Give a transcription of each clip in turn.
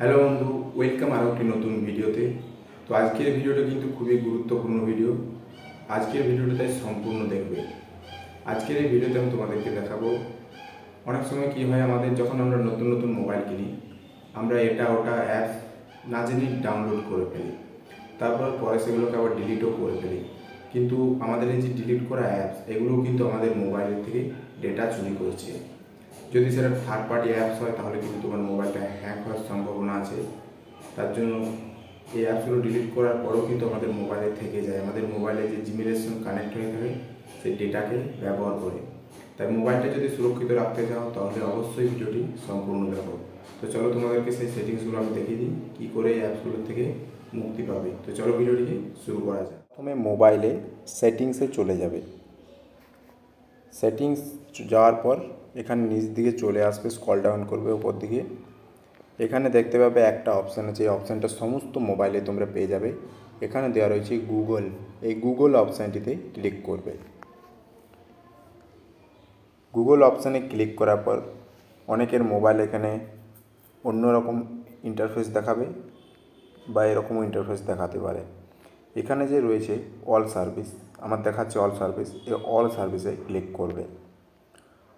Hello বন্ধু, welcome আরও একটি নতুন ভিডিওতে। তো আজকের ভিডিওটা কিন্তু খুবই গুরুত্বপূর্ণ ভিডিও। আজকের ভিডিওটা তাই সম্পূর্ণ দেখবে। আজকের এই ভিডিওতে আমি তোমাদেরকে দেখাবো অনেক সময় কী হয় আমাদের, যখন আমরা নতুন নতুন মোবাইল কিনি আমরা এটা ওটা অ্যাপস না জেনে ডাউনলোড করে ফেলি, তারপর পরে সেগুলোকে আবার ডিলিটও করে ফেলি। কিন্তু আমাদের এই যে ডিলিট করা অ্যাপস, এগুলোও কিন্তু আমাদের মোবাইলের থেকে ডেটা চুরি করছে। যদি সেটা থার্ড পার্টি অ্যাপস হয় তাহলে কিন্তু তোমার মোবাইলটা হ্যাক হওয়ার সম্ভাবনা আছে। তার জন্য এই অ্যাপসগুলো ডিলিট করার পরেও কিন্তু আমাদের মোবাইলে থেকে যায়, আমাদের মোবাইলে যে জিমেলের সঙ্গে কানেক্ট হয়ে থাকে সেই ডেটাকে ব্যবহার করে। তাই মোবাইলটা যদি সুরক্ষিত রাখতে চাও তাহলে অবশ্যই ভিডিওটি সম্পূর্ণ দেখো। তো চলো তোমাদেরকে সেই সেটিংসগুলো আমি দেখিয়ে দিই কী করে এই অ্যাপসগুলোর থেকে মুক্তি পাবে। তো চলো ভিডিওটিকে শুরু করা যায়। প্রথমে মোবাইলে সেটিংসে চলে যাবে। সেটিংস যাওয়ার পর এখানে নিচ দিকে চলে আসবে, স্ক্রল ডাউন করবে উপর দিকে। এখানে দেখতে পাবে একটা অপশান আছে, এই অপশানটা সমস্ত মোবাইলে তোমরা পেয়ে যাবে। এখানে দেওয়া রয়েছে গুগল, এই গুগল অপশানটিতে ক্লিক করবে। গুগল অপশানে ক্লিক করার পর অনেকের মোবাইল এখানে অন্যরকম ইন্টারফেস দেখাবে বা এরকমও ইন্টারফেস দেখাতে পারে। এখানে যে রয়েছে অল সার্ভিস, আমার দেখাচ্ছে অল সার্ভিস, এই অল সার্ভিসে ক্লিক করবে।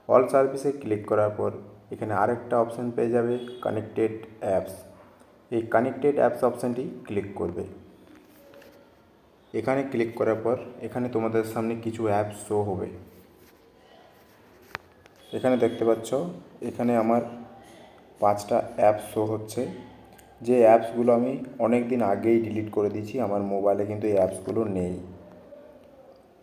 অল সার্ভিসে ক্লিক করার পর এখানে আরেকটা অপশান পেয়ে যাবে কানেক্টেড অ্যাপস, এই কানেক্টেড অ্যাপস অপশানটি ক্লিক করবে। এখানে ক্লিক করার পর এখানে তোমাদের সামনে কিছু অ্যাপস শো হবে। এখানে দেখতে পাচ্ছ এখানে আমার 5টা অ্যাপস শো হচ্ছে, যে অ্যাপসগুলো আমি অনেক দিন আগেই ডিলিট করে দিয়েছি, আমার মোবাইলে কিন্তু এই অ্যাপসগুলো নেই।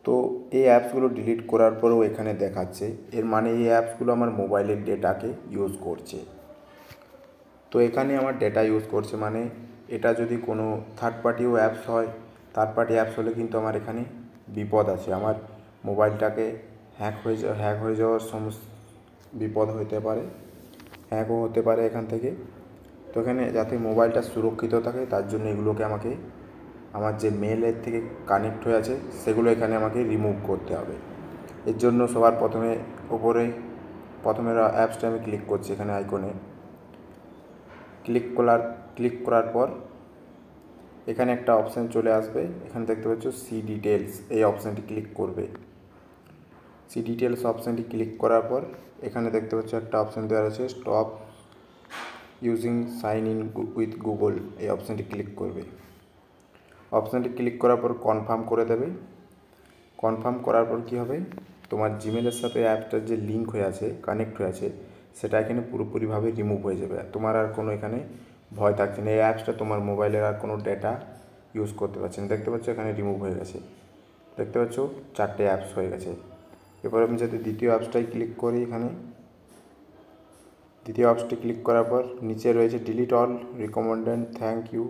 তো এই অ্যাপসগুলো ডিলিট করার পরেও এখানে দেখাচ্ছে, এর মানে এই অ্যাপসগুলো আমার মোবাইলের ডেটাকে ইউজ করছে। তো এখানে আমার ডেটা ইউজ করছে মানে এটা যদি কোনো থার্ড পার্টিও অ্যাপস হয়, থার্ড পার্টি অ্যাপস হলে কিন্তু আমার এখানে বিপদ আছে, আমার মোবাইলটাকে হ্যাক হয়ে যাওয়ার বিপদ হতে পারে, হ্যাকও হতে পারে এখান থেকে। তো এখানে যাতে মোবাইলটা সুরক্ষিত থাকে তার জন্য এগুলোকে আমাকে আমার যে মেলের থেকে কানেক্ট হয়ে আছে সেগুলো এখানে আমাকে রিমুভ করতে হবে। এর জন্য সবার প্রথমে অ্যাপসটা আমি ক্লিক করছি, এখানে আইকনে ক্লিক করার পর এখানে একটা অপশান চলে আসবে, এখানে দেখতে পাচ্ছ সি ডিটেলস, এই অপশানটি ক্লিক করবে। সি ডিটেলস অপশানটি ক্লিক করার পর এখানে দেখতে পাচ্ছ একটা অপশান দেওয়া আছে stop using sign in with Google, এই অপশানটি ক্লিক করবে। অপশানটি ক্লিক করার পর কনফার্ম করে দেবে। কনফার্ম করার পর কী হবে, তোমার জিমেলের সাথে অ্যাপটার যে লিঙ্ক হয়ে আছে, কানেক্ট হয়ে আছে, সেটা এখানে পুরোপুরিভাবে রিমুভ হয়ে যাবে। তোমার আর কোনো এখানে ভয় থাকছে না, এই অ্যাপসটা তোমার মোবাইলের আর কোনো ডেটা ইউজ করতে পারছে না। দেখতে পাচ্ছ এখানে রিমুভ হয়ে গেছে, দেখতে পাচ্ছ 4টে অ্যাপস হয়ে গেছে। এরপর আমি যদি দ্বিতীয় অ্যাপসটাই ক্লিক করি, এখানে দ্বিতীয় অ্যাপসটি ক্লিক করার পর নিচে রয়েছে delete all, recommended, thank you,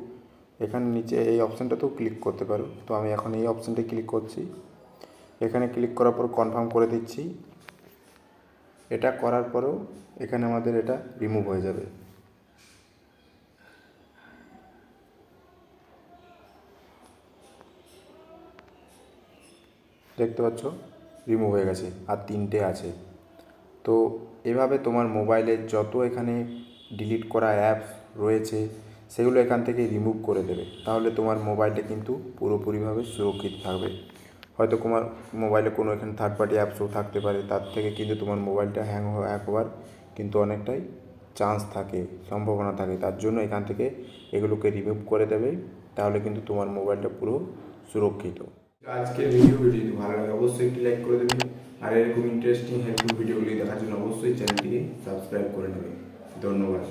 এখানে নিচে এই অপশানটাতেও ক্লিক করতে পারো। তো আমি এখন এই অপশানটাই ক্লিক করছি। এখানে ক্লিক করার পর কনফার্ম করে দিচ্ছি। এটা করার পরেও এখানে আমাদের এটা রিমুভ হয়ে যাবে। দেখতে পাচ্ছ রিমুভ হয়ে গেছে, আর 3টে আছে। তো এভাবে তোমার মোবাইলের যত এখানে ডিলিট করা অ্যাপস রয়েছে সেগুলো এখান থেকে রিমুভ করে দেবে, তাহলে তোমার মোবাইলটা কিন্তু পুরোপুরিভাবে সুরক্ষিত থাকবে। হয়তো তোমার মোবাইলে কোনো এখানে থার্ড পার্টি অ্যাপসও থাকতে পারে, তার থেকে কিন্তু তোমার মোবাইলটা হ্যাক হওয়ার কিন্তু অনেকটাই চান্স থাকে, সম্ভাবনা থাকে। তার জন্য এখান থেকে এগুলোকে রিমুভ করে দেবে, তাহলে কিন্তু তোমার মোবাইলটা পুরো সুরক্ষিত। আজকের ভিডিওটি যদি ভালো লাগে অবশ্যই একটি লাইক করে দেবেন, আর এরকম ইন্টারেস্টিং হেল্পফুল ভিডিওগুলি দেখার জন্য অবশ্যই চ্যানেলটিকে সাবস্ক্রাইব করে নেবেন। ধন্যবাদ।